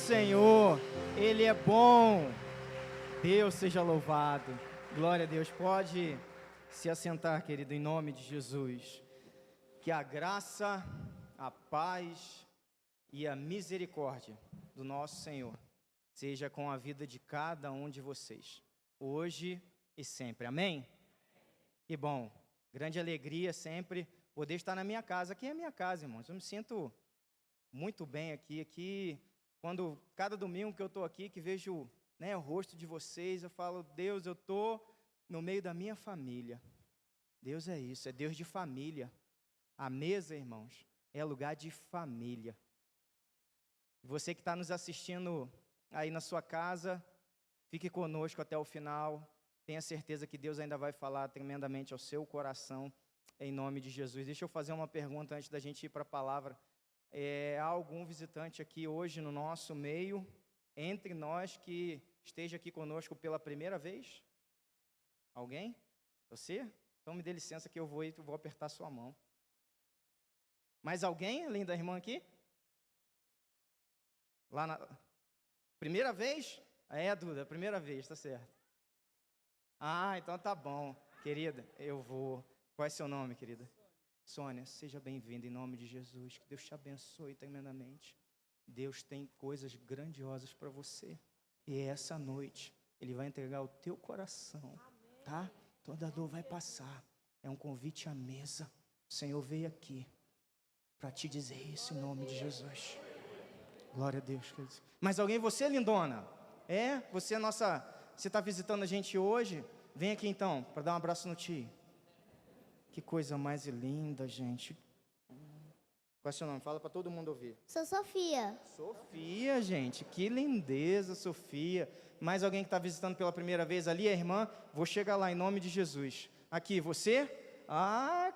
Senhor, Ele é bom. Deus seja louvado. Glória a Deus. Pode se assentar, querido, em nome de Jesus. Que a graça, a paz e a misericórdia do nosso Senhor seja com a vida de cada um de vocês, hoje e sempre. Amém? Que bom. Grande alegria sempre poder estar na minha casa. Aqui é a minha casa, irmãos. Eu me sinto muito bem aqui. Quando cada domingo que eu estou aqui, que vejo, né, o rosto de vocês, eu falo, Deus, eu estou no meio da minha família. Deus é isso, é Deus de família. A mesa, irmãos, é lugar de família. Você que está nos assistindo aí na sua casa, fique conosco até o final. Tenha certeza que Deus ainda vai falar tremendamente ao seu coração, em nome de Jesus. Deixa eu fazer uma pergunta antes da gente ir para a palavra. Há algum visitante aqui hoje no nosso meio, entre nós, que esteja aqui conosco pela primeira vez? Alguém? Você? Então me dê licença que eu vou apertar sua mão. Mais alguém, além da irmã aqui? Lá na... Primeira vez? Duda, primeira vez, tá certo. Então tá bom. Querida, eu vou... Qual é seu nome, querida? Sônia, seja bem-vinda em nome de Jesus. Que Deus te abençoe tremendamente. Deus tem coisas grandiosas para você. E essa noite, Ele vai entregar o teu coração, tá? Toda dor vai passar. É um convite à mesa. O Senhor veio aqui para te dizer isso em nome de Jesus. Glória a Deus, queridos. Mas alguém, você, lindona? Você é nossa... Você está visitando a gente hoje? Vem aqui então, para dar um abraço no tio. Que coisa mais linda, gente. Qual é o seu nome? Fala para todo mundo ouvir. Sou Sofia. Sofia, gente. Que lindeza, Sofia. Mais alguém que está visitando pela primeira vez ali, a irmã? Vou chegar lá em nome de Jesus. Aqui, você?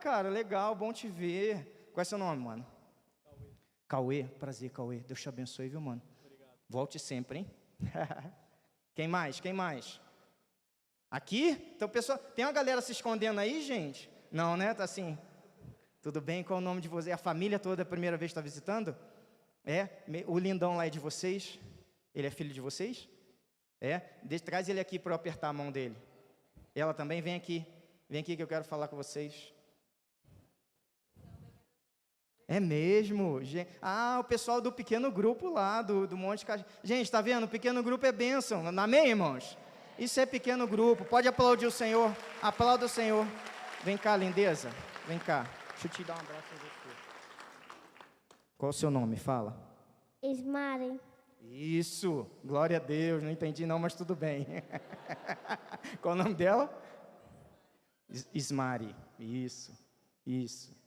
Cara, legal, bom te ver. Qual é o seu nome, mano? Cauê. Prazer, Cauê. Deus te abençoe, viu, mano? Obrigado. Volte sempre, hein? Quem mais? Aqui? Então, pessoal, tem uma galera se escondendo aí, gente? Não, né? Tá assim. Tudo bem? Qual é o nome de vocês? A família toda a primeira vez está visitando? O lindão lá é de vocês? Ele é filho de vocês? Traz ele aqui para eu apertar a mão dele. Ela também, vem aqui. Vem aqui que eu quero falar com vocês. É mesmo? O pessoal do pequeno grupo lá, do Monte Cajá. Gente, tá vendo? O pequeno grupo é bênção. Amém, irmãos? Isso é pequeno grupo. Pode aplaudir o Senhor. Aplauda o Senhor. Vem cá, lindeza. Vem cá. Deixa eu te dar um abraço em você. Qual o seu nome? Fala. Ismari. Isso. Glória a Deus. Não entendi não, mas tudo bem. Qual o nome dela? Ismari. Isso.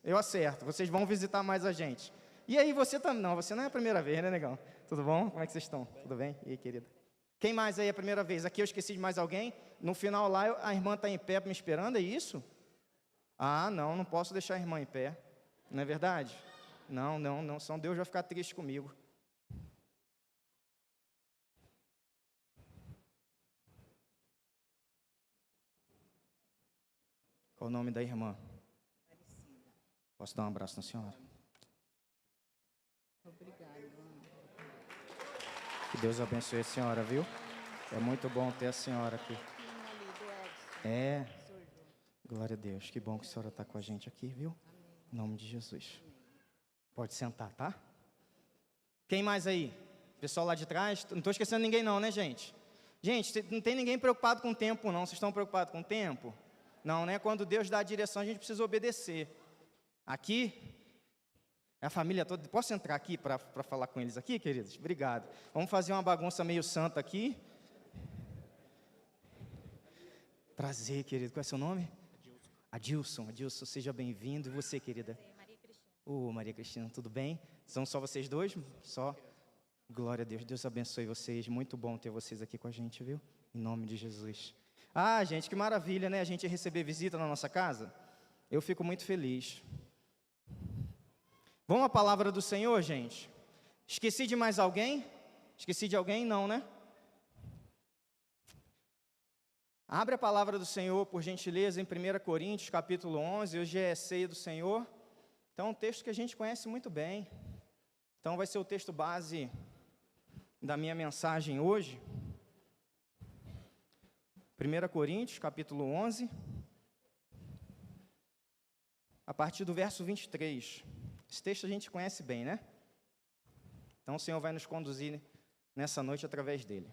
Eu acerto. Vocês vão visitar mais a gente. E aí, você também? Não, você não é a primeira vez, né, negão? Tudo bom? Como é que vocês estão? Tudo bem? E aí, querida? Quem mais aí é a primeira vez? Aqui eu esqueci de mais alguém. No final lá, a irmã está em pé me esperando, é isso? Não posso deixar a irmã em pé. Não é verdade? Não. São Deus vai ficar triste comigo. Qual o nome da irmã? Posso dar um abraço na senhora? Obrigada, irmã. Que Deus abençoe a senhora, viu? É muito bom ter a senhora aqui. Glória a Deus. Que bom que a senhora está com a gente aqui, viu? Em nome de Jesus. Pode sentar, tá? Quem mais aí? Pessoal lá de trás? Não estou esquecendo ninguém não, né, gente? Gente, não tem ninguém preocupado com o tempo, não. Vocês estão preocupados com o tempo? Não, né? Quando Deus dá a direção, a gente precisa obedecer. Aqui, a família toda. Posso entrar aqui para falar com eles aqui, queridos? Obrigado. Vamos fazer uma bagunça meio santa aqui. Prazer, querido. Qual é seu nome? Adilson, seja bem-vindo. E você, querida? Maria Cristina. Maria Cristina, tudo bem? São só vocês dois? Só? Glória a Deus. Deus abençoe vocês. Muito bom ter vocês aqui com a gente, viu? Em nome de Jesus. Gente, que maravilha, né? A gente receber visita na nossa casa. Eu fico muito feliz. Vamos à palavra do Senhor, gente? Esqueci de mais alguém? Esqueci de alguém? Não, né? Abre a palavra do Senhor, por gentileza, em 1 Coríntios, capítulo 11. Hoje é ceia do Senhor. Então, um texto que a gente conhece muito bem. Então, vai ser o texto base da minha mensagem hoje, 1 Coríntios, capítulo 11, a partir do verso 23. Esse texto a gente conhece bem, né? Então o Senhor vai nos conduzir nessa noite através dele.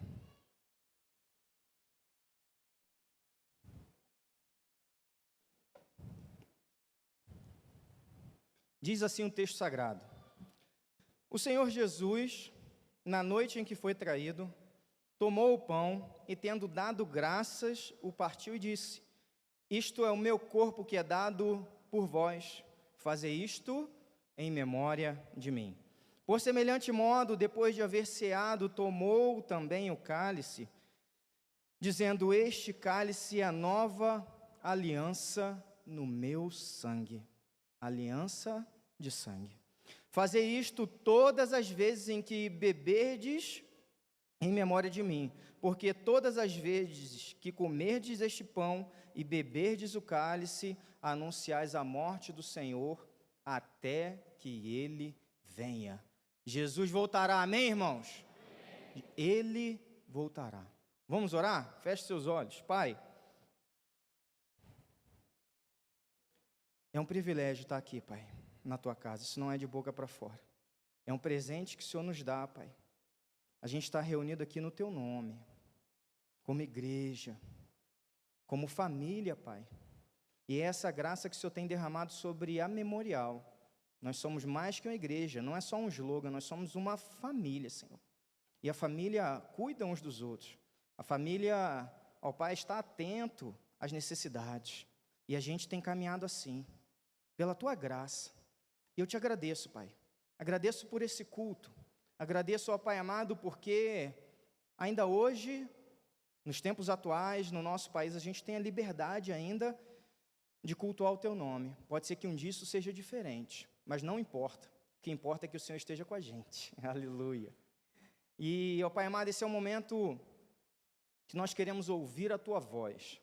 Diz assim o texto sagrado: O Senhor Jesus, na noite em que foi traído, tomou o pão e, tendo dado graças, o partiu e disse: Isto é o meu corpo que é dado por vós, fazei isto em memória de mim. Por semelhante modo, depois de haver ceado, tomou também o cálice, dizendo: Este cálice é a nova aliança no meu sangue. Aliança de sangue. Fazei isto todas as vezes em que beberdes em memória de mim, porque todas as vezes que comerdes este pão e beberdes o cálice, anunciais a morte do Senhor até que Ele venha. Jesus voltará, amém, irmãos? Amém. Ele voltará. Vamos orar? Feche seus olhos. Pai, é um privilégio estar aqui, Pai, na Tua casa. Isso não é de boca para fora. É um presente que o Senhor nos dá, Pai. A gente está reunido aqui no Teu nome, como igreja, como família, Pai. E é essa graça que o Senhor tem derramado sobre a Memorial. Nós somos mais que uma igreja, não é só um slogan, nós somos uma família, Senhor. E a família cuida uns dos outros. A família, ó Pai, está atento às necessidades. E a gente tem caminhado assim, pela Tua graça. E eu te agradeço, Pai. Agradeço por esse culto. Agradeço, ó Pai amado, porque ainda hoje, nos tempos atuais, no nosso país, a gente tem a liberdade ainda de cultuar o Teu nome. Pode ser que um dia isso seja diferente, mas não importa. O que importa é que o Senhor esteja com a gente. Aleluia. E, ó Pai amado, esse é o momento que nós queremos ouvir a Tua voz.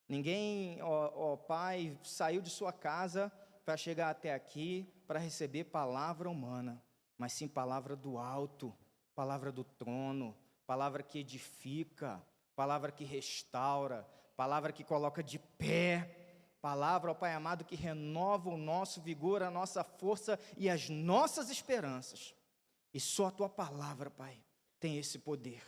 Ninguém, ó Pai, saiu de sua casa para chegar até aqui para receber palavra humana, mas sim palavra do alto, palavra do trono, palavra que edifica, palavra que restaura, palavra que coloca de pé, palavra, ó Pai amado, que renova o nosso vigor, a nossa força e as nossas esperanças. E só a Tua palavra, Pai, tem esse poder.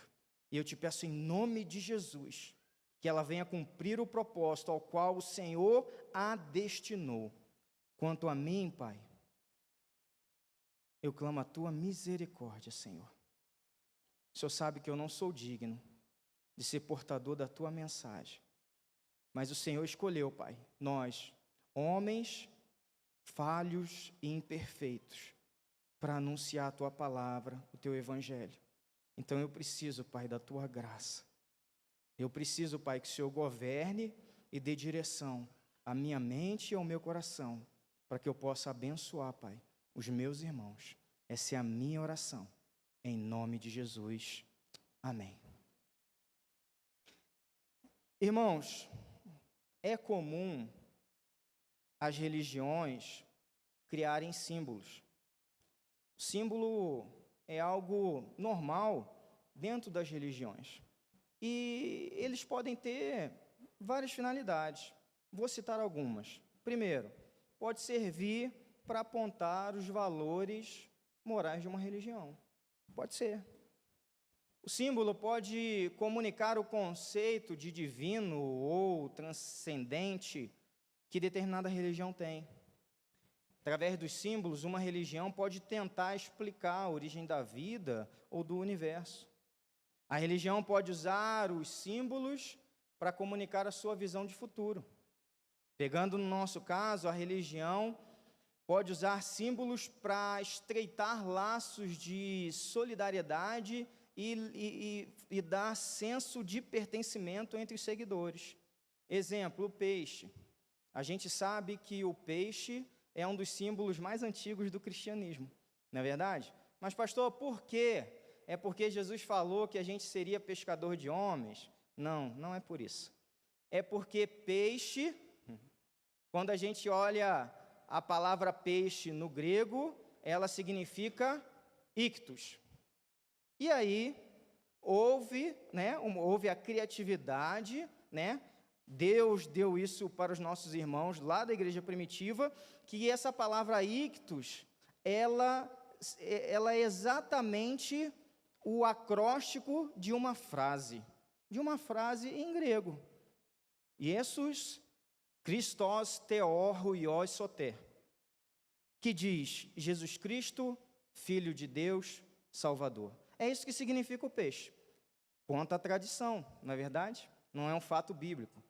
E eu te peço em nome de Jesus, que ela venha cumprir o propósito ao qual o Senhor a destinou. Quanto a mim, Pai, eu clamo a Tua misericórdia, Senhor. O Senhor sabe que eu não sou digno de ser portador da Tua mensagem, mas o Senhor escolheu, Pai, nós, homens falhos e imperfeitos, para anunciar a Tua palavra, o Teu evangelho. Então eu preciso, Pai, da Tua graça. Eu preciso, Pai, que o Senhor governe e dê direção à minha mente e ao meu coração, para que eu possa abençoar, Pai, os meus irmãos. Essa é a minha oração, em nome de Jesus. Amém. Irmãos, é comum as religiões criarem símbolos. O símbolo é algo normal dentro das religiões. E eles podem ter várias finalidades. Vou citar algumas. Primeiro, pode servir para apontar os valores morais de uma religião. Pode ser. O símbolo pode comunicar o conceito de divino ou transcendente que determinada religião tem. Através dos símbolos, uma religião pode tentar explicar a origem da vida ou do universo. A religião pode usar os símbolos para comunicar a sua visão de futuro. Pegando no nosso caso, a religião pode usar símbolos para estreitar laços de solidariedade e dar senso de pertencimento entre os seguidores. Exemplo, o peixe. A gente sabe que o peixe é um dos símbolos mais antigos do cristianismo, não é verdade? Mas, pastor, por quê? É porque Jesus falou que a gente seria pescador de homens? Não, não é por isso. É porque peixe, quando a gente olha a palavra peixe no grego, ela significa ictus. E aí, houve a criatividade, né? Deus deu isso para os nossos irmãos lá da igreja primitiva, que essa palavra ictus, ela é exatamente o acróstico de uma frase em grego. Iesus Christos theor huios soter, que diz Jesus Cristo, Filho de Deus, Salvador. É isso que significa o peixe. Conta a tradição, não é verdade? Não é um fato bíblico.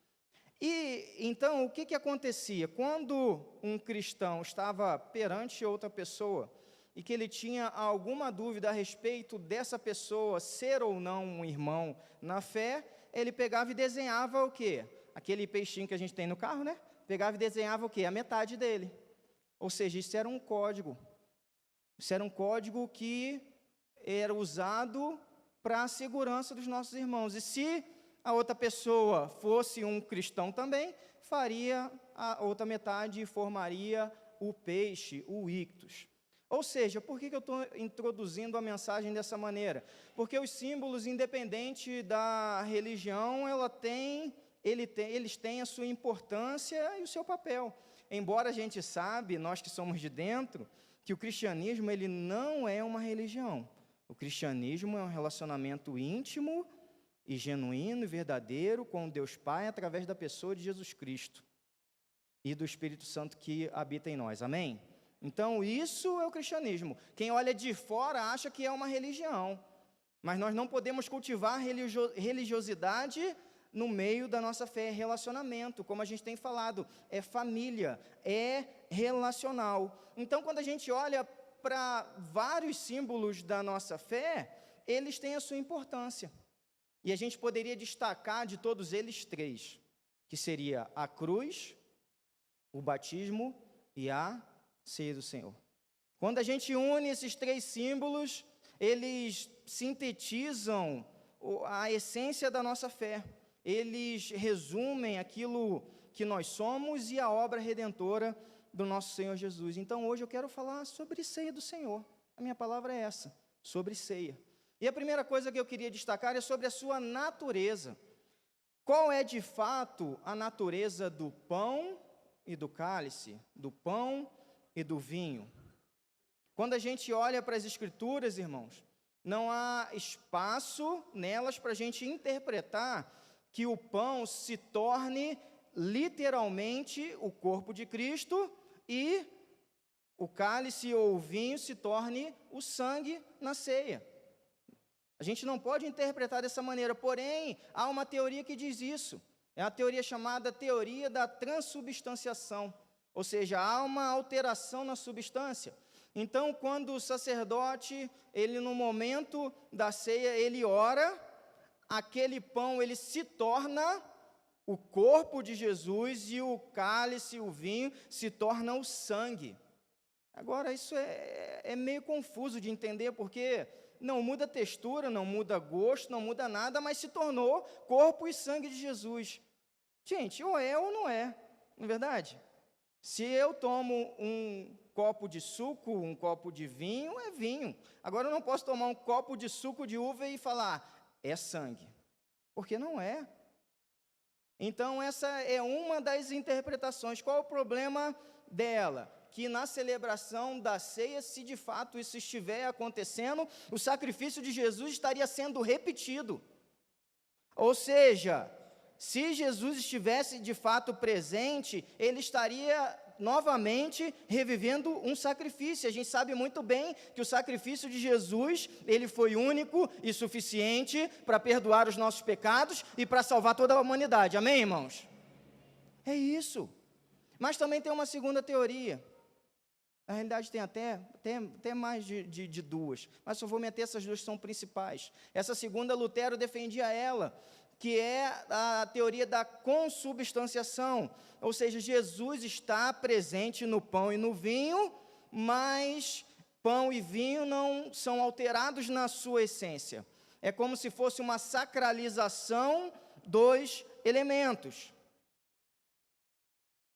E então, o que acontecia? Quando um cristão estava perante outra pessoa e que ele tinha alguma dúvida a respeito dessa pessoa ser ou não um irmão na fé, ele pegava e desenhava o quê? Aquele peixinho que a gente tem no carro, né? Pegava e desenhava o quê? A metade dele. Ou seja, isso era um código. Isso era um código que era usado para a segurança dos nossos irmãos. E se a outra pessoa fosse um cristão também, faria a outra metade e formaria o peixe, o ictus. Ou seja, por que eu estou introduzindo a mensagem dessa maneira? Porque os símbolos, independente da religião, eles têm a sua importância e o seu papel. Embora a gente sabe, nós que somos de dentro, que o cristianismo ele não é uma religião. O cristianismo é um relacionamento íntimo e genuíno e verdadeiro com Deus Pai através da pessoa de Jesus Cristo e do Espírito Santo que habita em nós. Amém? Então, isso é o cristianismo. Quem olha de fora acha que é uma religião, mas nós não podemos cultivar religiosidade no meio da nossa fé. É relacionamento, como a gente tem falado, é família, é relacional. Então, quando a gente olha para vários símbolos da nossa fé, eles têm a sua importância. E a gente poderia destacar de todos eles 3, que seria a cruz, o batismo e a ceia do Senhor. Quando a gente une esses 3 símbolos, eles sintetizam a essência da nossa fé. Eles resumem aquilo que nós somos e a obra redentora do nosso Senhor Jesus. Então, hoje eu quero falar sobre ceia do Senhor. A minha palavra é essa, sobre ceia. E a primeira coisa que eu queria destacar é sobre a sua natureza. Qual é, de fato, a natureza do pão e do cálice, do pão e do vinho? Quando a gente olha para as Escrituras, irmãos, não há espaço nelas para a gente interpretar que o pão se torne literalmente o corpo de Cristo e o cálice ou o vinho se torne o sangue na ceia. A gente não pode interpretar dessa maneira, porém, há uma teoria que diz isso. É a teoria chamada teoria da transubstanciação, ou seja, há uma alteração na substância. Então, quando o sacerdote, ele no momento da ceia, ele ora, aquele pão, ele se torna o corpo de Jesus e o cálice, o vinho, se torna o sangue. Agora, isso é meio confuso de entender, porque não muda a textura, não muda gosto, não muda nada, mas se tornou corpo e sangue de Jesus. Gente, ou é ou não é verdade? Se eu tomo um copo de suco, um copo de vinho, é vinho. Agora eu não posso tomar um copo de suco de uva e falar, é sangue, porque não é. Então essa é uma das interpretações. Qual o problema dela? Que na celebração da ceia, se de fato isso estiver acontecendo, o sacrifício de Jesus estaria sendo repetido. Ou seja, se Jesus estivesse de fato presente, ele estaria novamente revivendo um sacrifício. A gente sabe muito bem que o sacrifício de Jesus, ele foi único e suficiente para perdoar os nossos pecados e para salvar toda a humanidade. Amém, irmãos? É isso. Mas também tem uma segunda teoria. Na realidade tem até mais de 2, mas só vou meter essas 2 que são principais. Essa segunda, Lutero defendia ela, que é a teoria da consubstanciação, ou seja, Jesus está presente no pão e no vinho, mas pão e vinho não são alterados na sua essência. É como se fosse uma sacralização dos elementos.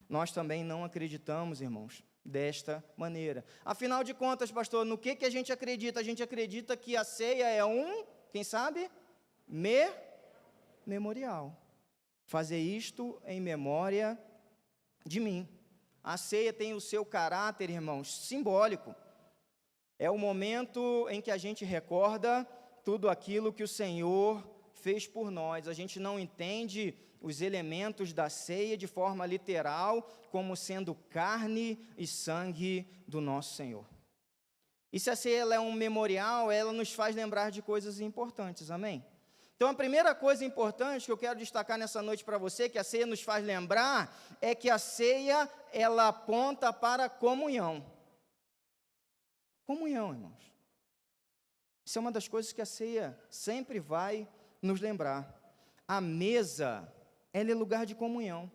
Nós também não acreditamos, irmãos, desta maneira. Afinal de contas, pastor, no que a gente acredita? A gente acredita que a ceia é quem sabe? Memorial. Fazer isto em memória de mim. A ceia tem o seu caráter, irmãos, simbólico. É o momento em que a gente recorda tudo aquilo que o Senhor fez por nós. A gente não entende os elementos da ceia de forma literal, como sendo carne e sangue do nosso Senhor. E se a ceia ela é um memorial, ela nos faz lembrar de coisas importantes, amém? Então, a primeira coisa importante que eu quero destacar nessa noite para você, que a ceia nos faz lembrar, é que a ceia, ela aponta para a comunhão. Comunhão, irmãos. Isso é uma das coisas que a ceia sempre vai nos lembrar. A mesa, ela é lugar de comunhão.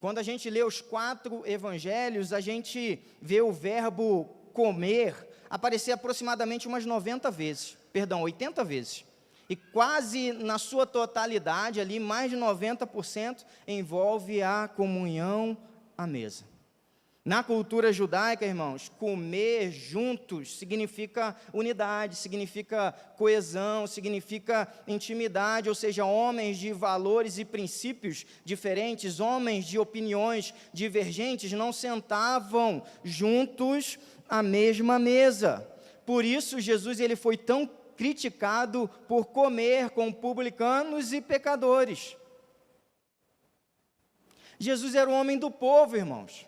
Quando a gente lê os 4 evangelhos, a gente vê o verbo comer aparecer aproximadamente umas 80 vezes. E quase na sua totalidade, ali, mais de 90% envolve a comunhão à mesa. Na cultura judaica, irmãos, comer juntos significa unidade, significa coesão, significa intimidade, ou seja, homens de valores e princípios diferentes, homens de opiniões divergentes, não sentavam juntos à mesma mesa. Por isso, Jesus ele foi tão criticado por comer com publicanos e pecadores. Jesus era o homem do povo, irmãos.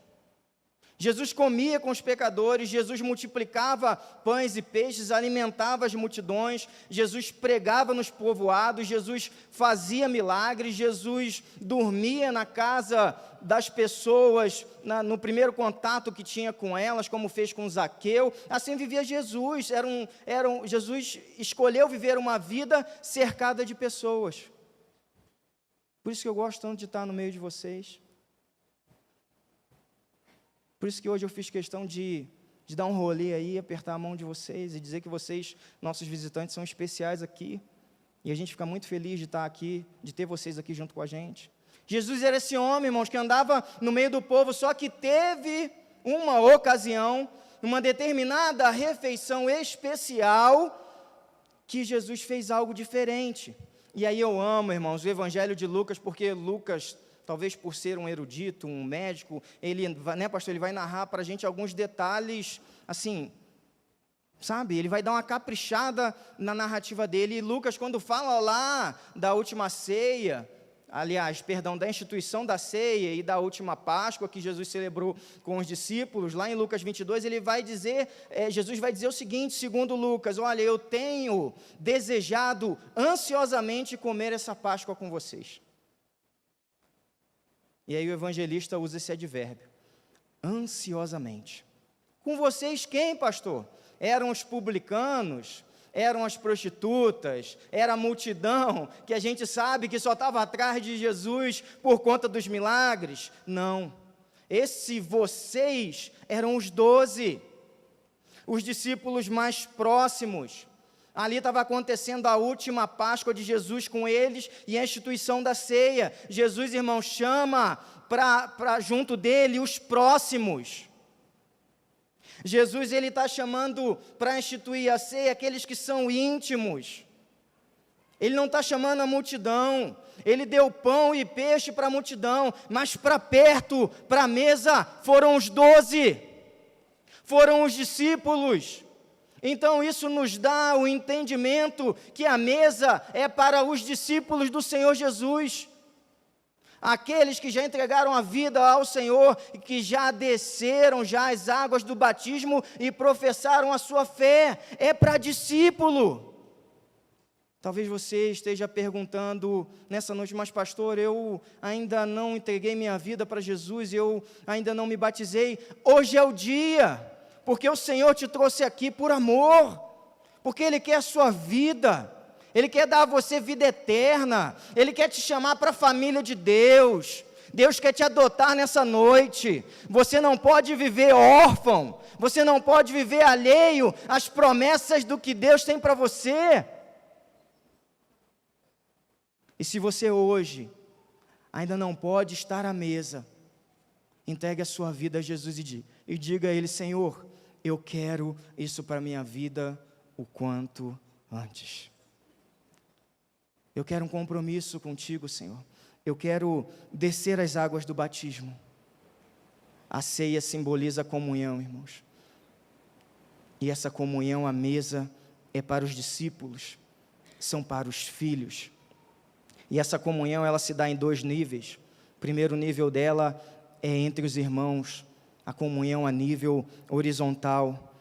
Jesus comia com os pecadores, Jesus multiplicava pães e peixes, alimentava as multidões, Jesus pregava nos povoados, Jesus fazia milagres, Jesus dormia na casa das pessoas, no primeiro contato que tinha com elas, como fez com Zaqueu. Assim vivia Jesus. Jesus escolheu viver uma vida cercada de pessoas. Por isso que eu gosto tanto de estar no meio de vocês. Por isso que hoje eu fiz questão de dar um rolê aí, apertar a mão de vocês e dizer que vocês, nossos visitantes, são especiais aqui. E a gente fica muito feliz de estar aqui, de ter vocês aqui junto com a gente. Jesus era esse homem, irmãos, que andava no meio do povo, só que teve uma ocasião, uma determinada refeição especial, que Jesus fez algo diferente. E aí eu amo, irmãos, o Evangelho de Lucas, porque Lucas, talvez por ser um erudito, um médico, ele, né, pastor, ele vai narrar para a gente alguns detalhes, assim, sabe, ele vai dar uma caprichada na narrativa dele. E Lucas, quando fala lá da última ceia, da instituição da ceia e da última Páscoa que Jesus celebrou com os discípulos, lá em Lucas 22, ele vai dizer, Jesus vai dizer o seguinte, segundo Lucas: olha, eu tenho desejado ansiosamente comer essa Páscoa com vocês. E aí o evangelista usa esse advérbio, ansiosamente. Com vocês quem, pastor? Eram os publicanos, eram as prostitutas, era a multidão, que a gente sabe que só estava atrás de Jesus por conta dos milagres? Não, vocês eram os 12, os discípulos mais próximos. Ali estava acontecendo a última Páscoa de Jesus com eles e a instituição da ceia. Jesus, irmão, chama para junto dele os próximos. Jesus está chamando para instituir a ceia aqueles que são íntimos. Ele não está chamando a multidão. Ele deu pão e peixe para a multidão, mas para perto, para a mesa, foram os 12. Foram os discípulos. Então isso nos dá o entendimento que a mesa é para os discípulos do Senhor Jesus, aqueles que já entregaram a vida ao Senhor e que já desceram já as águas do batismo e professaram a sua fé, é para discípulo. Talvez você esteja perguntando nessa noite, mas pastor, eu ainda não entreguei minha vida para Jesus, eu ainda não me batizei. Hoje é o dia, porque o Senhor te trouxe aqui por amor, porque Ele quer a sua vida, Ele quer dar a você vida eterna, Ele quer te chamar para a família de Deus, Deus quer te adotar nessa noite. Você não pode viver órfão, você não pode viver alheio às promessas do que Deus tem para você. E se você hoje ainda não pode estar à mesa, Entregue a sua vida a Jesus e diga a Ele: Senhor, eu quero isso para a minha vida o quanto antes. Eu quero um compromisso contigo, Senhor. Eu quero descer as águas do batismo. A ceia simboliza a comunhão, irmãos. E essa comunhão, a mesa, é para os discípulos, são para os filhos. E essa comunhão, ela se dá em 2 níveis. O primeiro nível dela é entre os irmãos, a comunhão a nível horizontal.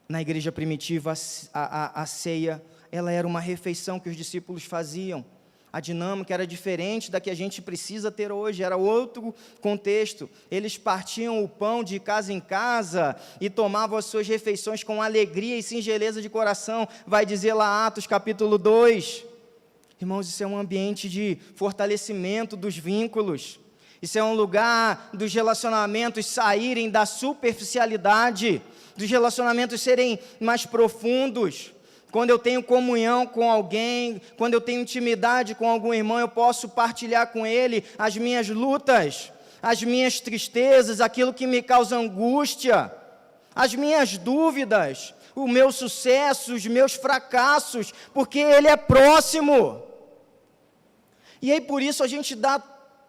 Na igreja primitiva, a ceia, ela era uma refeição que os discípulos faziam. A dinâmica era diferente da que a gente precisa ter hoje, era outro contexto. Eles partiam o pão de casa em casa e tomavam as suas refeições com alegria e singeleza de coração, vai dizer lá Atos capítulo 2. Irmãos, isso é um ambiente de fortalecimento dos vínculos. Isso é um lugar dos relacionamentos saírem da superficialidade, dos relacionamentos serem mais profundos. Quando eu tenho comunhão com alguém, quando eu tenho intimidade com algum irmão, eu posso partilhar com ele as minhas lutas, as minhas tristezas, aquilo que me causa angústia, as minhas dúvidas, o meu sucesso, os meus fracassos, porque ele é próximo. E aí por isso a gente dá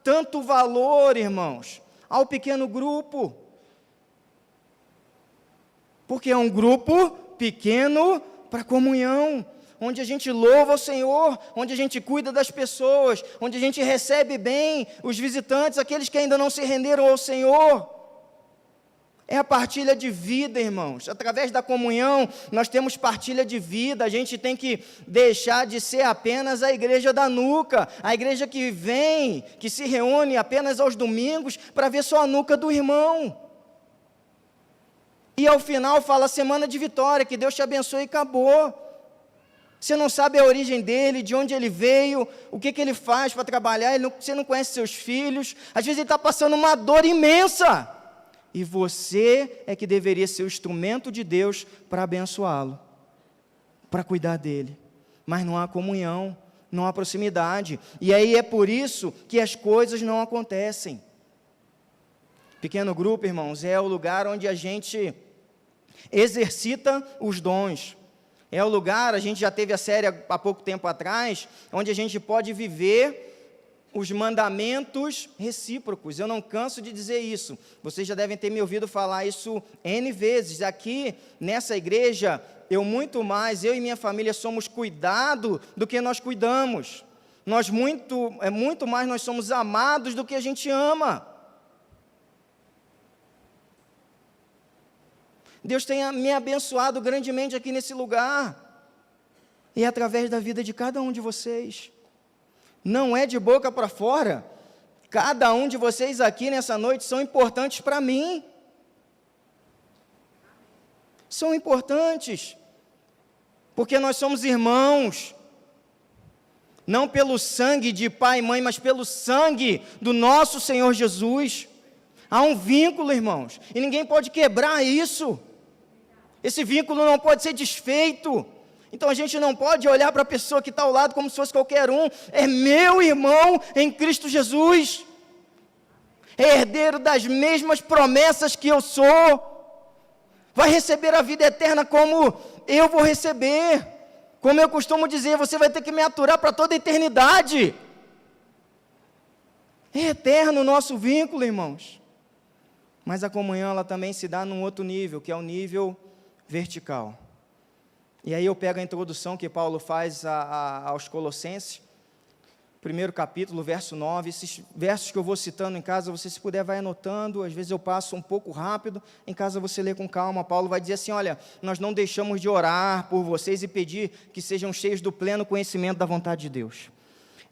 tanto valor, irmãos, ao pequeno grupo. Porque é um grupo pequeno para comunhão, onde a gente louva o Senhor, onde a gente cuida das pessoas, onde a gente recebe bem os visitantes, aqueles que ainda não se renderam ao Senhor. É a partilha de vida, irmãos. Através da comunhão, nós temos partilha de vida. A gente tem que deixar de ser apenas a igreja da nuca, a igreja que vem, que se reúne apenas aos domingos para ver só a nuca do irmão. E ao final fala semana de vitória, que Deus te abençoe e acabou. Você não sabe a origem dele, de onde ele veio, o que ele faz para trabalhar, você não conhece seus filhos. Às vezes ele está passando uma dor imensa. E você é que deveria ser o instrumento de Deus para abençoá-lo, para cuidar dele. Mas não há comunhão, não há proximidade. E aí é por isso que as coisas não acontecem. Pequeno grupo, irmãos, é o lugar onde a gente exercita os dons. É o lugar, a gente já teve a série há pouco tempo atrás, onde a gente pode viver os mandamentos recíprocos. Eu não canso de dizer isso. Vocês já devem ter me ouvido falar isso N vezes. Aqui, nessa igreja, eu e minha família somos cuidado do que nós cuidamos. Muito mais nós somos amados do que a gente ama. Deus tem me abençoado grandemente aqui nesse lugar. E é através da vida de cada um de vocês. Não é de boca para fora. Cada um de vocês aqui nessa noite são importantes para mim. São importantes. Porque nós somos irmãos. Não pelo sangue de pai e mãe, mas pelo sangue do nosso Senhor Jesus. Há um vínculo, irmãos. E ninguém pode quebrar isso. Esse vínculo não pode ser desfeito. Então a gente não pode olhar para a pessoa que está ao lado como se fosse qualquer um. É meu irmão em Cristo Jesus. É herdeiro das mesmas promessas que eu sou. Vai receber a vida eterna como eu vou receber. Como eu costumo dizer, você vai ter que me aturar para toda a eternidade. É eterno o nosso vínculo, irmãos. Mas a comunhão, ela também se dá num outro nível, que é o nível vertical. E aí eu pego a introdução que Paulo faz aos Colossenses, primeiro capítulo, verso 9, esses versos que eu vou citando em casa, você se puder vai anotando, às vezes eu passo um pouco rápido, em casa você lê com calma. Paulo vai dizer assim, olha, nós não deixamos de orar por vocês e pedir que sejam cheios do pleno conhecimento da vontade de Deus.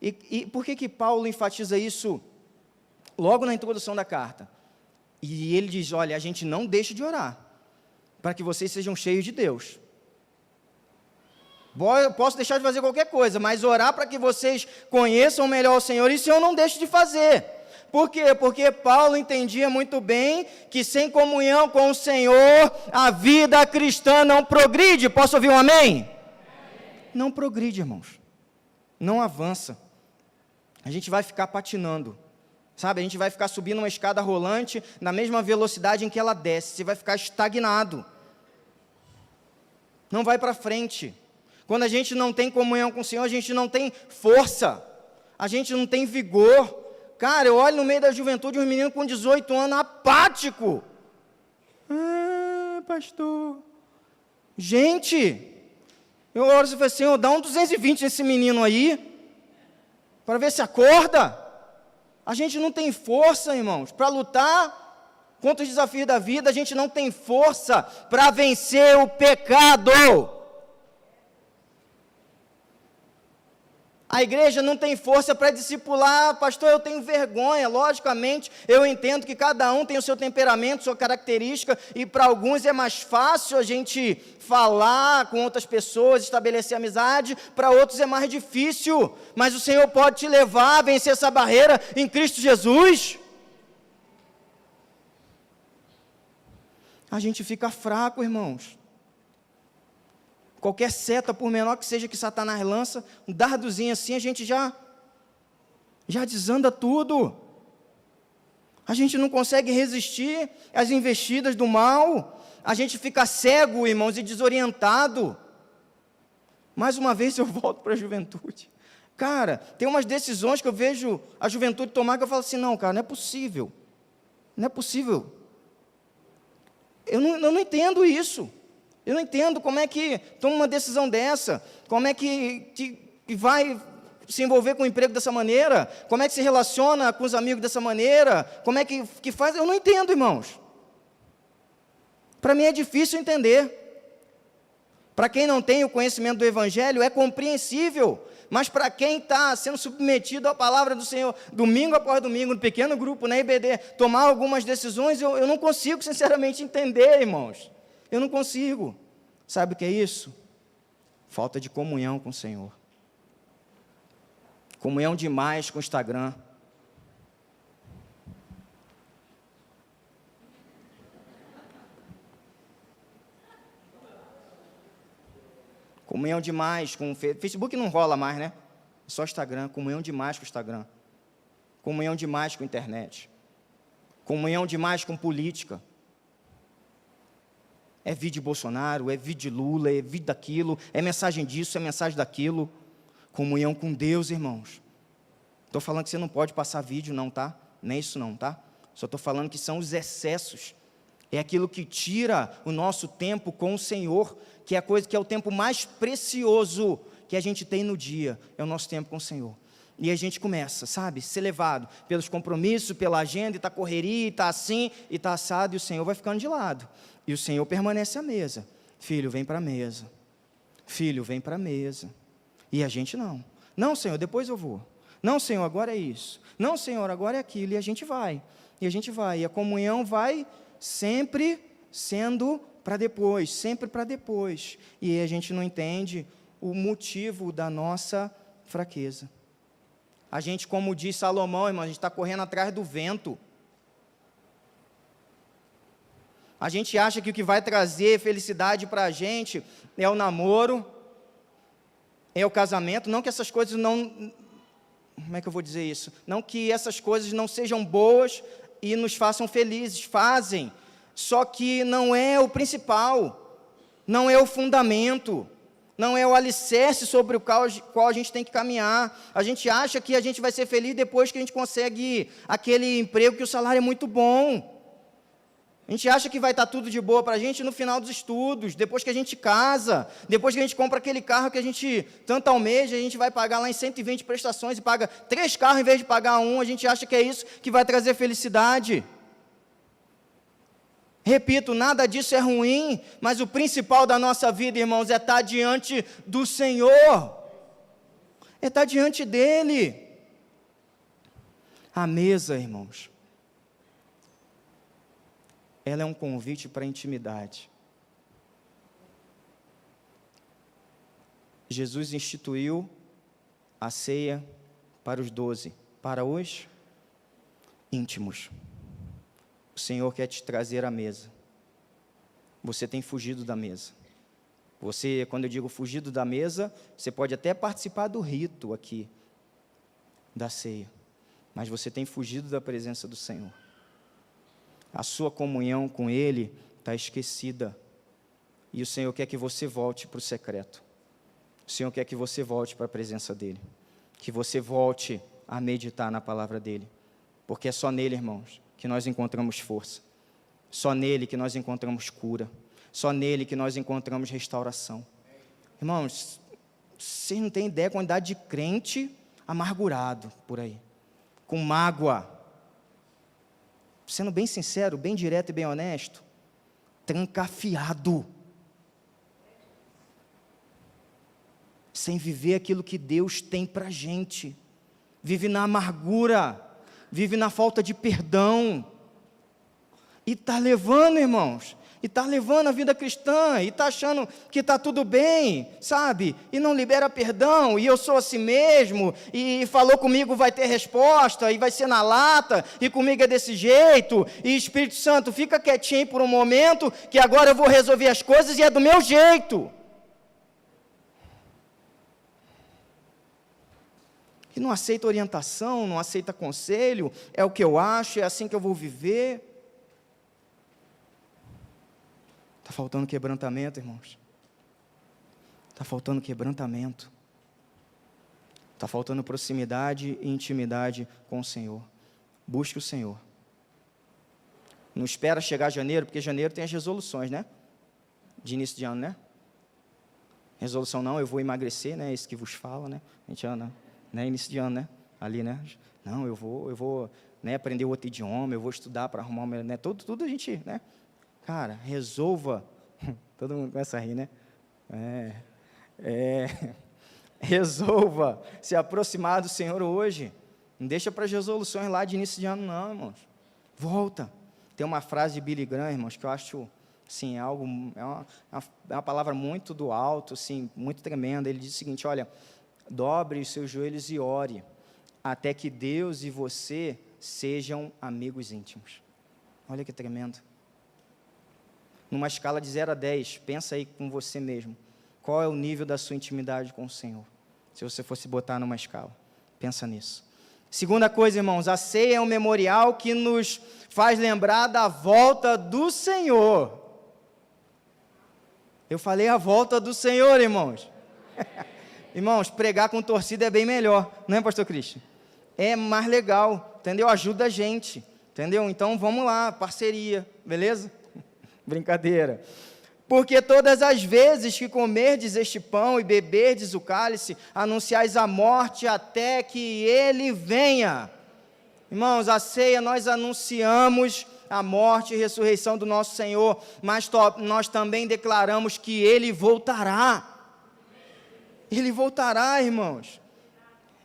E por que Paulo enfatiza isso logo na introdução da carta? E ele diz, olha, a gente não deixa de orar, para que vocês sejam cheios de Deus. Eu posso deixar de fazer qualquer coisa, mas orar para que vocês conheçam melhor o Senhor, isso eu não deixo de fazer. Por quê? Porque Paulo entendia muito bem que sem comunhão com o Senhor, a vida cristã não progride. Posso ouvir um amém? Amém. Não progride, irmãos. Não avança. A gente vai ficar patinando. Sabe, a gente vai ficar subindo uma escada rolante na mesma velocidade em que ela desce. Você vai ficar estagnado. Não vai para frente. Quando a gente não tem comunhão com o Senhor, a gente não tem força. A gente não tem vigor. Cara, eu olho no meio da juventude, um menino com 18 anos, apático. Pastor. Gente, eu oro e falo, Senhor, dá um 220 nesse menino aí, para ver se acorda. A gente não tem força, irmãos, para lutar contra os desafios da vida. A gente não tem força para vencer o pecado. A igreja não tem força para discipular. Pastor, eu tenho vergonha. Logicamente, eu entendo que cada um tem o seu temperamento, sua característica, e para alguns é mais fácil a gente falar com outras pessoas, estabelecer amizade, para outros é mais difícil, mas o Senhor pode te levar a vencer essa barreira em Cristo Jesus. A gente fica fraco, irmãos. Qualquer seta, por menor que seja que Satanás lança, um dardozinho assim, a gente já desanda tudo. A gente não consegue resistir às investidas do mal. A gente fica cego, irmãos, e desorientado. Mais uma vez eu volto para a juventude. Cara, tem umas decisões que eu vejo a juventude tomar que eu falo assim, não, cara, não é possível. Não é possível. Eu não entendo isso. Eu não entendo como é que toma uma decisão dessa, como é que vai se envolver com o emprego dessa maneira, como é que se relaciona com os amigos dessa maneira, como é que faz, eu não entendo, irmãos. Para mim é difícil entender. Para quem não tem o conhecimento do Evangelho, é compreensível, mas para quem está sendo submetido à palavra do Senhor, domingo após domingo, no pequeno grupo, na IBD, tomar algumas decisões, eu não consigo, sinceramente, entender, irmãos. Eu não consigo. Sabe o que é isso? Falta de comunhão com o Senhor. Comunhão demais com o Instagram. Comunhão demais com o Facebook, não rola mais, né? É só Instagram. Comunhão demais com o Instagram. Comunhão demais com a internet. Comunhão demais com política. É vídeo de Bolsonaro, é vídeo de Lula, é vídeo daquilo, é mensagem disso, é mensagem daquilo. Comunhão com Deus, irmãos. Estou falando que você não pode passar vídeo, não, tá? Nem isso não, tá? Só estou falando que são os excessos. É aquilo que tira o nosso tempo com o Senhor, que é a coisa que é o tempo mais precioso que a gente tem no dia, é o nosso tempo com o Senhor. E a gente começa, sabe, ser levado pelos compromissos, pela agenda, e está correria, e está assim, e está assado, e o Senhor vai ficando de lado. E o Senhor permanece à mesa. Filho, vem para a mesa. Filho, vem para a mesa. E a gente não. Não, Senhor, depois eu vou. Não, Senhor, agora é isso. Não, Senhor, agora é aquilo. E a gente vai. E a gente vai. E a comunhão vai sempre sendo para depois. Sempre para depois. E aí a gente não entende o motivo da nossa fraqueza. A gente, como diz Salomão, irmão, a gente está correndo atrás do vento. A gente acha que o que vai trazer felicidade para a gente é o namoro, é o casamento. Não que essas coisas não... Como é que eu vou dizer isso? Não que essas coisas não sejam boas e nos façam felizes. Fazem. Só que não é o principal. Não é o fundamento. Não é o alicerce sobre o qual a gente tem que caminhar. A gente acha que a gente vai ser feliz depois que a gente consegue aquele emprego que o salário é muito bom. A gente acha que vai estar tudo de boa para a gente no final dos estudos, depois que a gente casa, depois que a gente compra aquele carro que a gente tanto almeja, a gente vai pagar lá em 120 prestações e paga 3 carros em vez de pagar um, a gente acha que é isso que vai trazer felicidade. Repito, nada disso é ruim, mas o principal da nossa vida, irmãos, é estar diante do Senhor, é estar diante dEle. A mesa, irmãos, ela é um convite para a intimidade. Jesus instituiu a ceia para os 12, para os íntimos. O Senhor quer te trazer à mesa. Você tem fugido da mesa. Você, quando eu digo fugido da mesa, você pode até participar do rito aqui, da ceia. mas você tem fugido da presença do Senhor. A sua comunhão com Ele está esquecida. E o Senhor quer que você volte para o secreto. O Senhor quer que você volte para a presença dEle. Que você volte a meditar na palavra dEle. Porque é só nele, irmãos, que nós encontramos força. Só nele que nós encontramos cura. Só nele que nós encontramos restauração. Irmãos, vocês não têm ideia da quantidade de crente amargurado por aí. Com mágoa. Sendo bem sincero, bem direto e bem honesto. Trancafiado. Sem viver aquilo que Deus tem para a gente. Vive na amargura. Vive na falta de perdão. E está levando, irmãos. E está levando a vida cristã, e está achando que está tudo bem, sabe? E não libera perdão, e eu sou assim mesmo, e falou comigo vai ter resposta, e vai ser na lata, e comigo é desse jeito, e Espírito Santo, fica quietinho por um momento, que agora eu vou resolver as coisas, e é do meu jeito. E não aceita orientação, não aceita conselho, é o que eu acho, é assim que eu vou viver. Está faltando quebrantamento, irmãos. Está faltando quebrantamento. Está faltando proximidade e intimidade com o Senhor. Busque o Senhor. Não espera chegar janeiro, porque janeiro tem as resoluções, né? De início de ano, né? Resolução não, eu vou emagrecer, né? Isso que vos fala, né? A gente anda, né? Início de ano, né? Ali, né? Não, eu vou né? Aprender outro idioma, eu vou estudar para arrumar uma, né? Tudo a gente, né? Cara, resolva. Todo mundo começa a rir, né? Resolva se aproximar do Senhor hoje. Não deixa para as resoluções lá de início de ano, não, irmãos. Volta. Tem uma frase de Billy Graham, irmãos, que eu acho, assim, é uma palavra muito do alto, assim, muito tremenda. Ele diz o seguinte: olha, dobre os seus joelhos e ore, até que Deus e você sejam amigos íntimos. Olha que tremendo. Numa escala de 0 a 10, pensa aí com você mesmo. Qual é o nível da sua intimidade com o Senhor? Se você fosse botar numa escala. Pensa nisso. Segunda coisa, irmãos, a ceia é um memorial que nos faz lembrar da volta do Senhor. Eu falei a volta do Senhor, irmãos. Irmãos, pregar com torcida é bem melhor, não é, pastor Cristian? É mais legal, entendeu? Ajuda a gente, entendeu? Então, vamos lá, parceria, beleza? Brincadeira. Porque todas as vezes que comerdes este pão e beberdes o cálice, anunciais a morte até que ele venha. Irmãos, a ceia nós anunciamos a morte e ressurreição do nosso Senhor, mas nós também declaramos que ele voltará. Ele voltará, irmãos.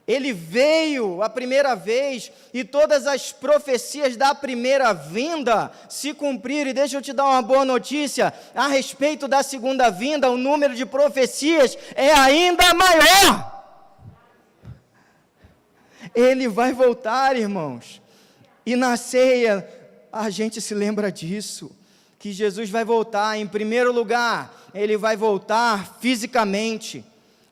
Ele veio a primeira vez e todas as profecias da primeira vinda se cumpriram. E deixa eu te dar uma boa notícia, a respeito da segunda vinda, o número de profecias é ainda maior. Ele vai voltar, irmãos. E na ceia, a gente se lembra disso, que Jesus vai voltar. Em primeiro lugar, ele vai voltar fisicamente.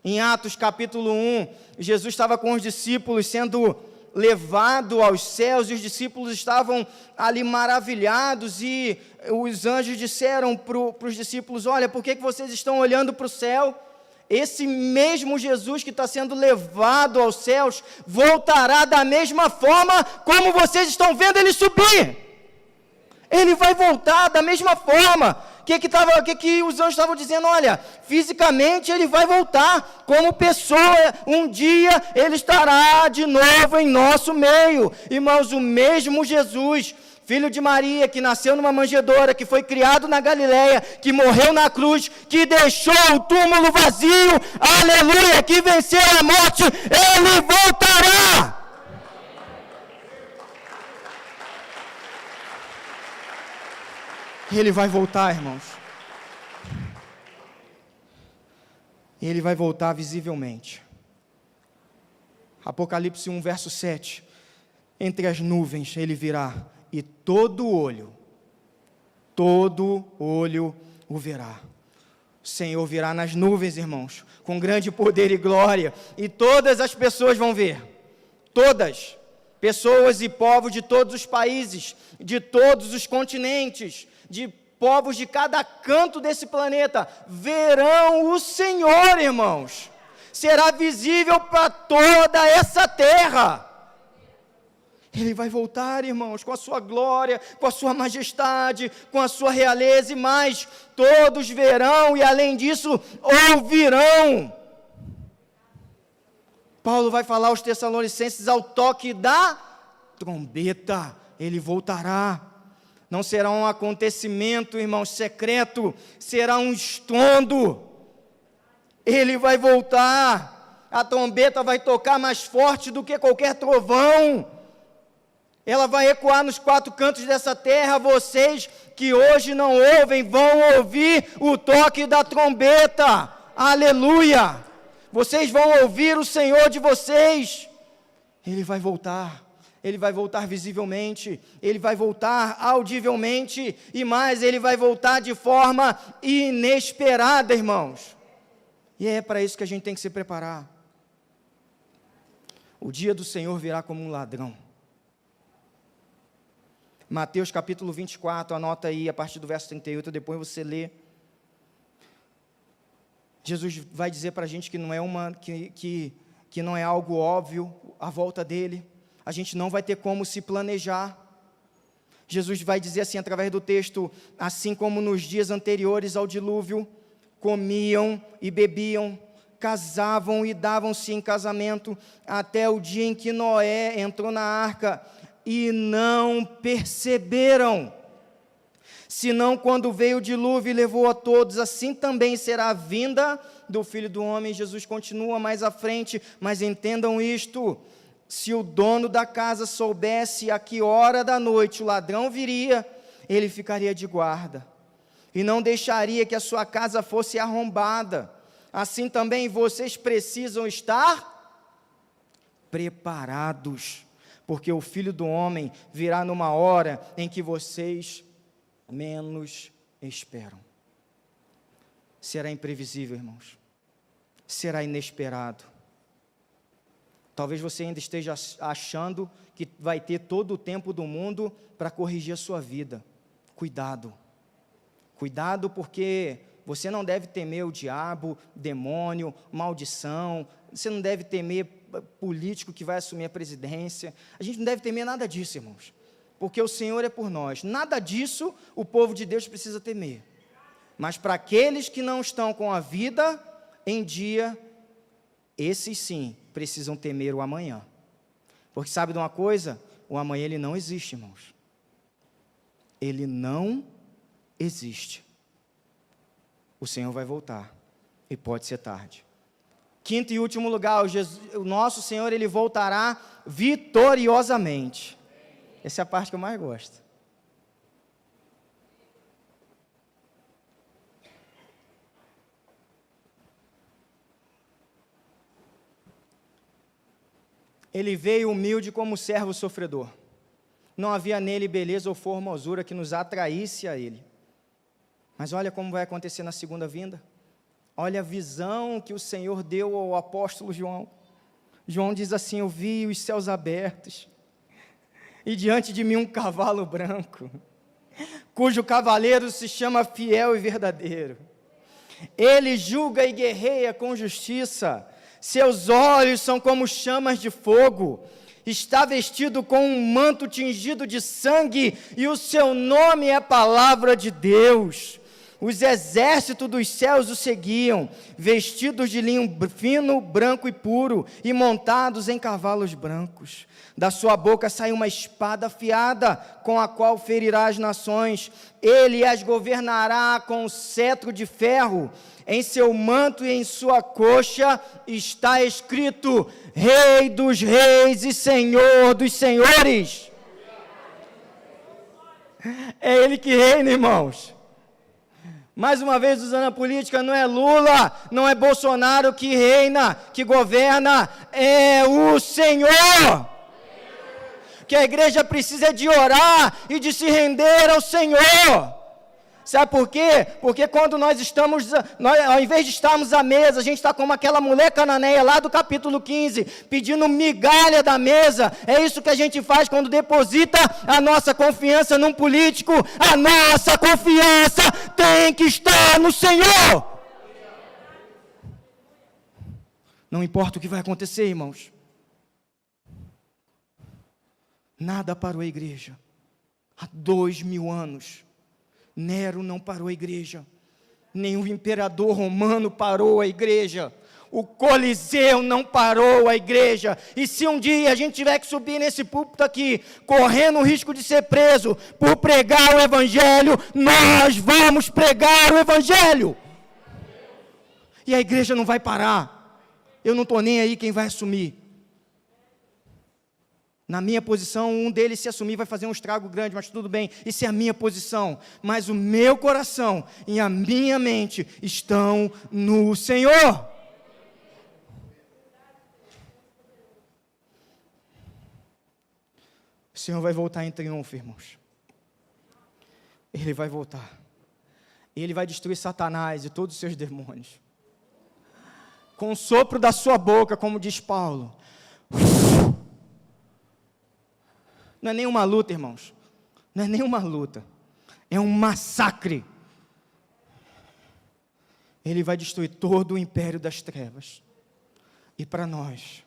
Em Atos capítulo 1, Jesus estava com os discípulos sendo levado aos céus, e os discípulos estavam ali maravilhados, e os anjos disseram para os discípulos: olha, por que vocês estão olhando para o céu? Esse mesmo Jesus que está sendo levado aos céus, voltará da mesma forma como vocês estão vendo ele subir. Ele vai voltar da mesma forma. O que os anjos estavam dizendo? Olha, fisicamente ele vai voltar, como pessoa, um dia ele estará de novo em nosso meio. Irmãos, o mesmo Jesus, filho de Maria, que nasceu numa manjedoura, que foi criado na Galileia, que morreu na cruz, que deixou o túmulo vazio, aleluia, que venceu a morte, ele voltará. Ele vai voltar, irmãos. Ele vai voltar visivelmente. Apocalipse 1, verso 7. Entre as nuvens ele virá, e todo olho o verá. O Senhor virá nas nuvens, irmãos, com grande poder e glória, e todas as pessoas vão ver. Todas. Pessoas e povos de todos os países, de todos os continentes, de povos de cada canto desse planeta, verão o Senhor, irmãos. Será visível para toda essa terra. Ele vai voltar, irmãos, com a sua glória, com a sua majestade, com a sua realeza, e mais, todos verão e, além disso, ouvirão. Paulo vai falar aos Tessalonicenses: ao toque da trombeta, ele voltará. Não será um acontecimento, irmãos, secreto, será um estrondo. Ele vai voltar, a trombeta vai tocar mais forte do que qualquer trovão. Ela vai ecoar nos 4 cantos dessa terra. Vocês que hoje não ouvem, vão ouvir o toque da trombeta. Aleluia! Vocês vão ouvir o Senhor de vocês. Ele vai voltar. Ele vai voltar visivelmente, ele vai voltar audivelmente, e mais, ele vai voltar de forma inesperada, irmãos. E é para isso que a gente tem que se preparar. O dia do Senhor virá como um ladrão. Mateus capítulo 24, anota aí a partir do verso 38, depois você lê. Jesus vai dizer para a gente que não é que não é algo óbvio a volta dele. A gente não vai ter como se planejar. Jesus vai dizer assim, através do texto: assim como nos dias anteriores ao dilúvio, comiam e bebiam, casavam e davam-se em casamento, até o dia em que Noé entrou na arca, e não perceberam. Senão quando veio o dilúvio e levou a todos, assim também será a vinda do Filho do Homem. Jesus continua mais à frente, mas entendam isto: se o dono da casa soubesse a que hora da noite o ladrão viria, ele ficaria de guarda, e não deixaria que a sua casa fosse arrombada. Assim também vocês precisam estar preparados, porque o Filho do Homem virá numa hora em que vocês menos esperam. Será imprevisível, irmãos. Será inesperado. Talvez você ainda esteja achando que vai ter todo o tempo do mundo para corrigir a sua vida. Cuidado. Cuidado, porque você não deve temer o diabo, demônio, maldição. Você não deve temer político que vai assumir a presidência. A gente não deve temer nada disso, irmãos. Porque o Senhor é por nós. Nada disso o povo de Deus precisa temer. Mas para aqueles que não estão com a vida em dia, esses sim precisam temer o amanhã. Porque sabe de uma coisa? O amanhã ele não existe, irmãos. Ele não existe. O Senhor vai voltar. E pode ser tarde. Quinto e último lugar, o nosso Senhor, ele voltará vitoriosamente. Essa é a parte que eu mais gosto. Ele veio humilde como servo sofredor. Não havia nele beleza ou formosura que nos atraísse a ele. Mas olha como vai acontecer na segunda vinda. Olha a visão que o Senhor deu ao apóstolo João. João diz assim: eu vi os céus abertos, e diante de mim um cavalo branco, cujo cavaleiro se chama Fiel e Verdadeiro. Ele julga e guerreia com justiça. Seus olhos são como chamas de fogo. Está vestido com um manto tingido de sangue, e o seu nome é a Palavra de Deus. Os exércitos dos céus o seguiam, vestidos de linho fino, branco e puro, e montados em cavalos brancos. Da sua boca sai uma espada afiada, com a qual ferirá as nações. Ele as governará com cetro de ferro. Em seu manto e em sua coxa está escrito: Rei dos reis e Senhor dos senhores. É Ele que reina, irmãos. Mais uma vez, usando a política, não é Lula, não é Bolsonaro que reina, que governa, é o Senhor. Que a igreja precisa de orar e de se render ao Senhor. Sabe por quê? Porque quando ao invés de estarmos à mesa, a gente está como aquela mulher cananeia lá do capítulo 15, pedindo migalha da mesa. É isso que a gente faz quando deposita a nossa confiança num político. A nossa confiança tem que estar no Senhor. Não importa o que vai acontecer, irmãos. Nada parou a igreja. Há 2000 anos. Nero não parou a igreja, nem o imperador romano parou a igreja, o Coliseu não parou a igreja, e se um dia a gente tiver que subir nesse púlpito aqui, correndo o risco de ser preso por pregar o evangelho, nós vamos pregar o evangelho, e a igreja não vai parar. Eu não estou nem aí quem vai assumir. Na minha posição, um deles se assumir vai fazer um estrago grande, mas tudo bem, isso é a minha posição. Mas o meu coração e a minha mente estão no Senhor. O Senhor vai voltar em triunfo, irmãos. Ele vai voltar. Ele vai destruir Satanás e todos os seus demônios. Com o sopro da sua boca, como diz Paulo. Não é nenhuma luta, irmãos. Não é nenhuma luta. É um massacre. Ele vai destruir todo o império das trevas. E para nós,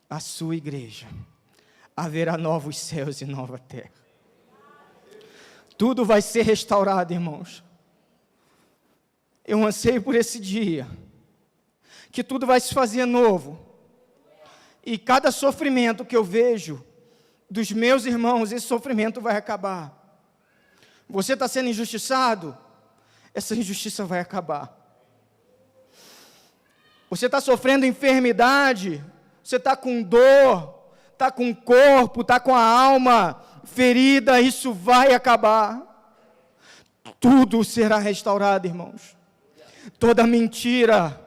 a sua igreja, haverá novos céus e nova terra. Tudo vai ser restaurado, irmãos. Eu anseio por esse dia, que tudo vai se fazer novo. E cada sofrimento que eu vejo dos meus irmãos, esse sofrimento vai acabar. Você está sendo injustiçado? Essa injustiça vai acabar. Você está sofrendo enfermidade? Você está com dor? Está com o corpo? Está com a alma ferida? Isso vai acabar. Tudo será restaurado, irmãos. Toda mentira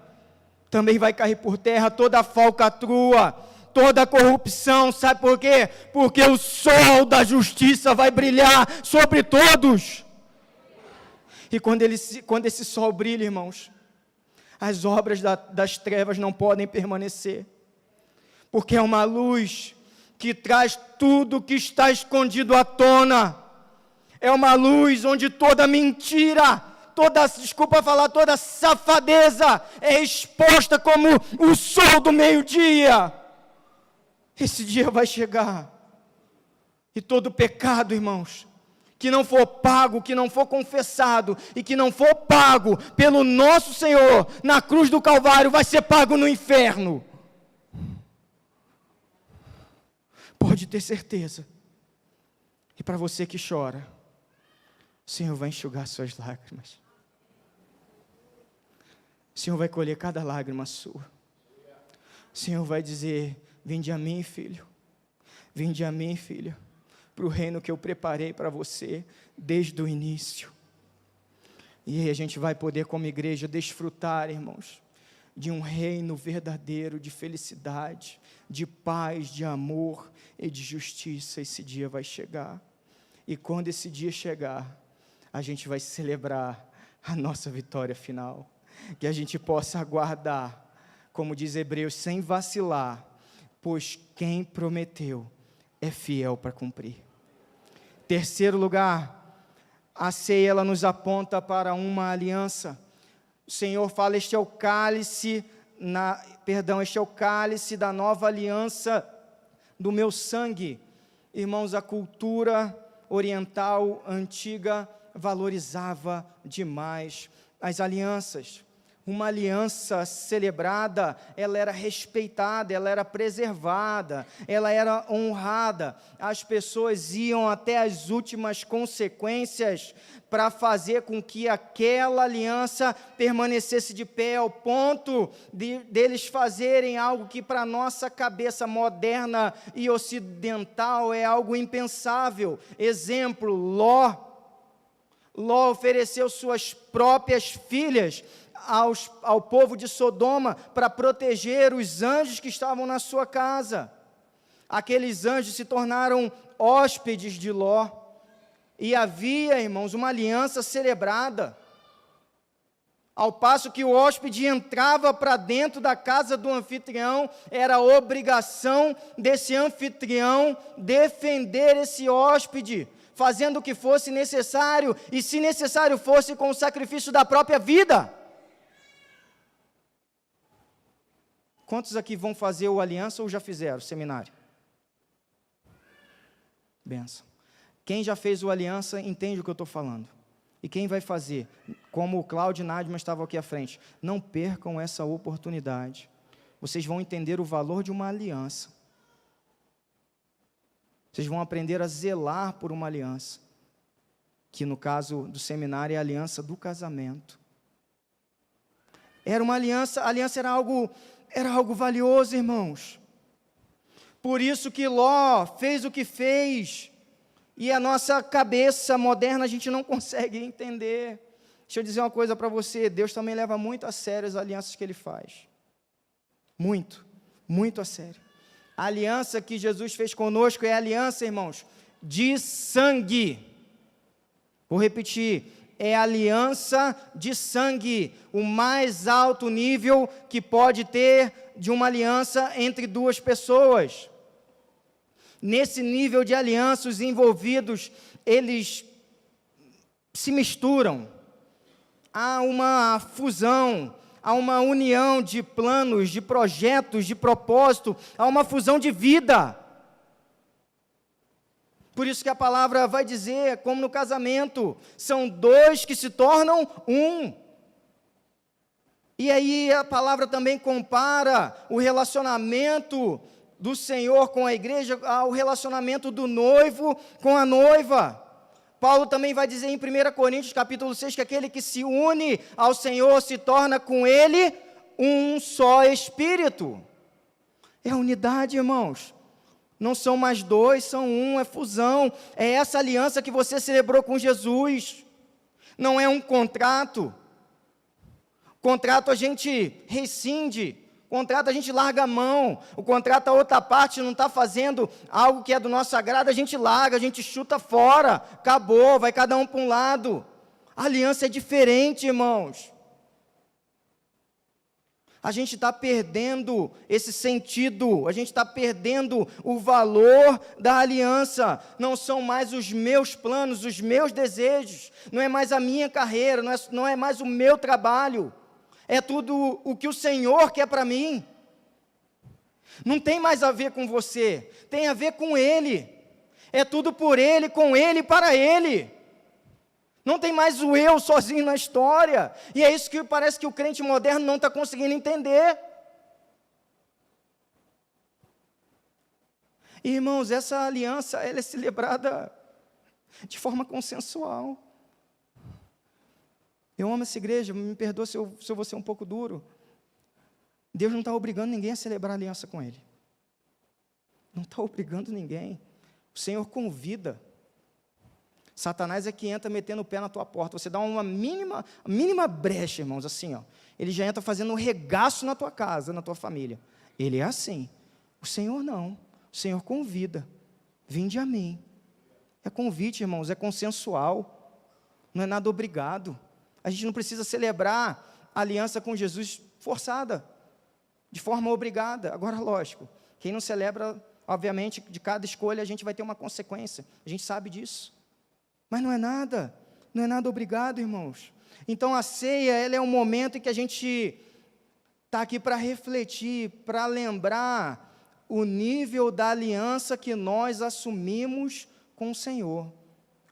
também vai cair por terra, toda falcatrua, toda a corrupção, sabe por quê? Porque o sol da justiça vai brilhar sobre todos. E quando esse sol brilha, irmãos, as obras das trevas não podem permanecer. Porque é uma luz que traz tudo que está escondido à tona. É uma luz onde toda mentira, toda safadeza é exposta como o sol do meio-dia. Esse dia vai chegar, e todo pecado, irmãos, que não for pago, que não for confessado, e que não for pago pelo nosso Senhor, na cruz do Calvário, vai ser pago no inferno. Pode ter certeza. E para você que chora, o Senhor vai enxugar suas lágrimas. O Senhor vai colher cada lágrima sua. O Senhor vai dizer: vinde a mim, filho, vinde a mim, filha, para o reino que eu preparei para você desde o início. E aí a gente vai poder, como igreja, desfrutar, irmãos, de um reino verdadeiro, de felicidade, de paz, de amor e de justiça. Esse dia vai chegar. E quando esse dia chegar, a gente vai celebrar a nossa vitória final. Que a gente possa aguardar, como diz Hebreus, sem vacilar, pois quem prometeu é fiel para cumprir. Terceiro lugar, a ceia ela nos aponta para uma aliança. O Senhor fala: este é o cálice da nova aliança do meu sangue. Irmãos, a cultura oriental antiga valorizava demais as alianças. Uma aliança celebrada, ela era respeitada, ela era preservada, ela era honrada. As pessoas iam até as últimas consequências para fazer com que aquela aliança permanecesse de pé, ao ponto deles fazerem algo que para a nossa cabeça moderna e ocidental é algo impensável. Exemplo, Ló ofereceu suas próprias filhas ao povo de Sodoma para proteger os anjos que estavam na sua casa. Aqueles anjos se tornaram hóspedes de Ló. E havia, irmãos, uma aliança celebrada. Ao passo que o hóspede entrava para dentro da casa do anfitrião, era obrigação desse anfitrião defender esse hóspede, fazendo o que fosse necessário, e se necessário fosse com o sacrifício da própria vida. Quantos aqui vão fazer o aliança ou já fizeram o seminário? Benção. Quem já fez o aliança entende o que eu estou falando. E quem vai fazer, como o Cláudio e Nádia estavam aqui à frente, não percam essa oportunidade. Vocês vão entender o valor de uma aliança. Vocês vão aprender a zelar por uma aliança, que no caso do seminário é a aliança do casamento. Era uma aliança, a aliança era algo valioso, irmãos. Por isso que Ló fez o que fez, e a nossa cabeça moderna a gente não consegue entender. Deixa eu dizer uma coisa para você, Deus também leva muito a sério as alianças que Ele faz. Muito, muito a sério. A aliança que Jesus fez conosco é a aliança, irmãos, de sangue. Vou repetir, é a aliança de sangue, o mais alto nível que pode ter de uma aliança entre duas pessoas. Nesse nível de aliança, os envolvidos, eles se misturam. Há uma fusão, há uma união de planos, de projetos, de propósito, há uma fusão de vida. Por isso que a palavra vai dizer, como no casamento, são dois que se tornam um. E aí a palavra também compara o relacionamento do Senhor com a igreja ao relacionamento do noivo com a noiva. Paulo também vai dizer em 1 Coríntios capítulo 6 que aquele que se une ao Senhor se torna com Ele um só Espírito. É unidade, irmãos. Não são mais dois, são um, é fusão. É essa aliança que você celebrou com Jesus. Não é um contrato. Contrato a gente rescinde. Contrato a gente larga a mão. O contrato a outra parte não está fazendo algo que é do nosso agrado, a gente larga, a gente chuta fora. Acabou, vai cada um para um lado. A aliança é diferente, irmãos. A gente está perdendo esse sentido, a gente está perdendo o valor da aliança. Não são mais os meus planos, os meus desejos, não é mais a minha carreira, não é mais o meu trabalho. É tudo o que o Senhor quer para mim. Não tem mais a ver com você, tem a ver com Ele. É tudo por Ele, com Ele e para Ele. Não tem mais o eu sozinho na história. E é isso que parece que o crente moderno não está conseguindo entender. Irmãos, essa aliança, ela é celebrada de forma consensual. Eu amo essa igreja, me perdoa se eu vou ser um pouco duro. Deus não está obrigando ninguém a celebrar aliança com Ele. Não está obrigando ninguém. O Senhor convida. Satanás é que entra metendo o pé na tua porta. Você dá uma mínima brecha, irmãos, assim, ó. Ele já entra fazendo um regaço na tua casa, na tua família. Ele é assim. O Senhor não. O Senhor convida. Vinde a mim. É convite, irmãos, é consensual. Não é nada obrigado. A gente não precisa celebrar a aliança com Jesus forçada, de forma obrigada. Agora, lógico, quem não celebra, obviamente, de cada escolha a gente vai ter uma consequência. A gente sabe disso. Mas não é nada obrigado, irmãos. Então a ceia, ela é um momento em que a gente está aqui para refletir, para lembrar o nível da aliança que nós assumimos com o Senhor.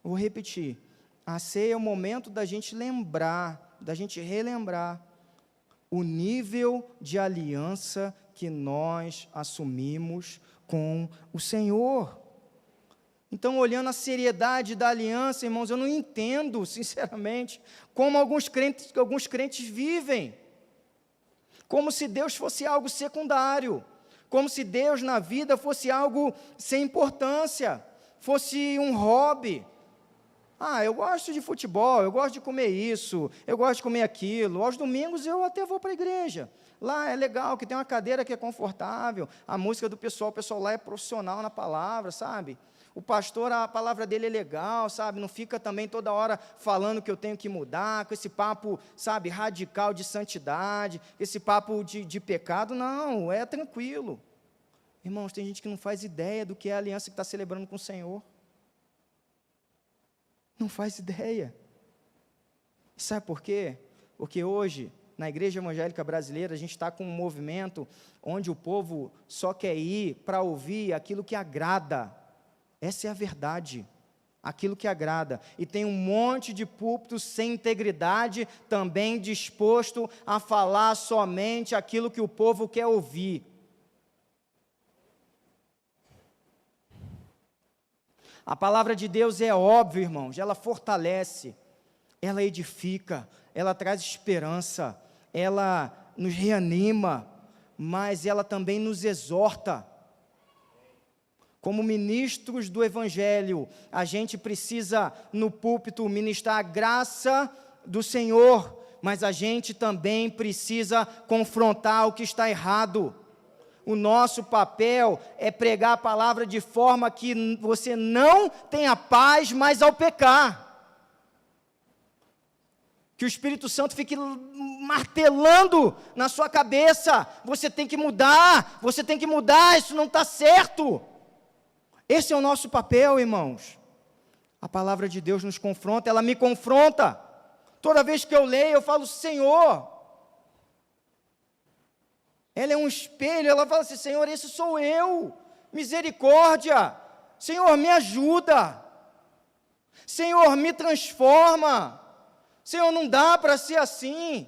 Vou repetir, a ceia é o momento da gente lembrar, da gente relembrar o nível de aliança que nós assumimos com o Senhor. Então, olhando a seriedade da aliança, irmãos, eu não entendo, sinceramente, como alguns crentes vivem. Como se Deus fosse algo secundário. Como se Deus na vida fosse algo sem importância. Fosse um hobby. Eu gosto de futebol, eu gosto de comer isso, eu gosto de comer aquilo. Aos domingos eu até vou para a igreja. Lá é legal, que tem uma cadeira que é confortável. A música do pessoal, o pessoal lá é profissional na palavra, sabe? O pastor, a palavra dele é legal, sabe? Não fica também toda hora falando que eu tenho que mudar, com esse papo, sabe, radical de santidade, esse papo de pecado. Não, é tranquilo. Irmãos, tem gente que não faz ideia do que é a aliança que está celebrando com o Senhor. Não faz ideia. E sabe por quê? Porque hoje, na igreja evangélica brasileira, a gente está com um movimento onde o povo só quer ir para ouvir aquilo que agrada. Essa é a verdade, aquilo que agrada. E tem um monte de púlpitos sem integridade, também disposto a falar somente aquilo que o povo quer ouvir. A palavra de Deus é óbvia, irmãos, ela fortalece, ela edifica, ela traz esperança, ela nos reanima, mas ela também nos exorta. Como ministros do Evangelho, a gente precisa, no púlpito, ministrar a graça do Senhor, mas a gente também precisa confrontar o que está errado. O nosso papel é pregar a palavra de forma que você não tenha paz mais ao pecar. Que o Espírito Santo fique martelando na sua cabeça, você tem que mudar, isso não está certo. Esse é o nosso papel, irmãos. A palavra de Deus nos confronta, ela me confronta. Toda vez que eu leio, eu falo, Senhor. Ela é um espelho, ela fala assim, Senhor, esse sou eu. Misericórdia. Senhor, me ajuda. Senhor, me transforma. Senhor, não dá para ser assim.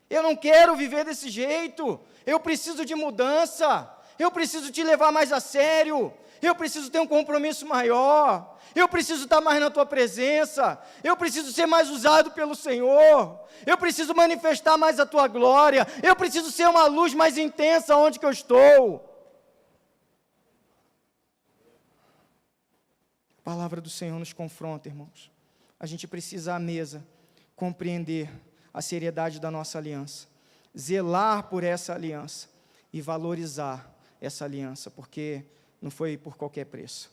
Eu não quero viver desse jeito. Eu preciso de mudança. Eu preciso te levar mais a sério. Eu preciso ter um compromisso maior, eu preciso estar mais na tua presença, eu preciso ser mais usado pelo Senhor, eu preciso manifestar mais a tua glória, eu preciso ser uma luz mais intensa onde que eu estou. A palavra do Senhor nos confronta, irmãos. A gente precisa à mesa compreender a seriedade da nossa aliança, zelar por essa aliança e valorizar essa aliança, porque não foi por qualquer preço.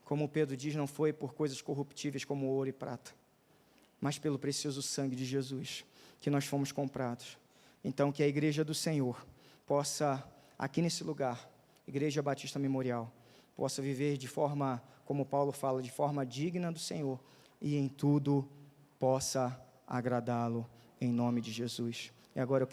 Como Pedro diz, não foi por coisas corruptíveis como ouro e prata, mas pelo precioso sangue de Jesus, que nós fomos comprados. Então, que a igreja do Senhor possa, aqui nesse lugar, Igreja Batista Memorial, possa viver de forma, como Paulo fala, de forma digna do Senhor, e em tudo possa agradá-lo, em nome de Jesus. E agora eu quero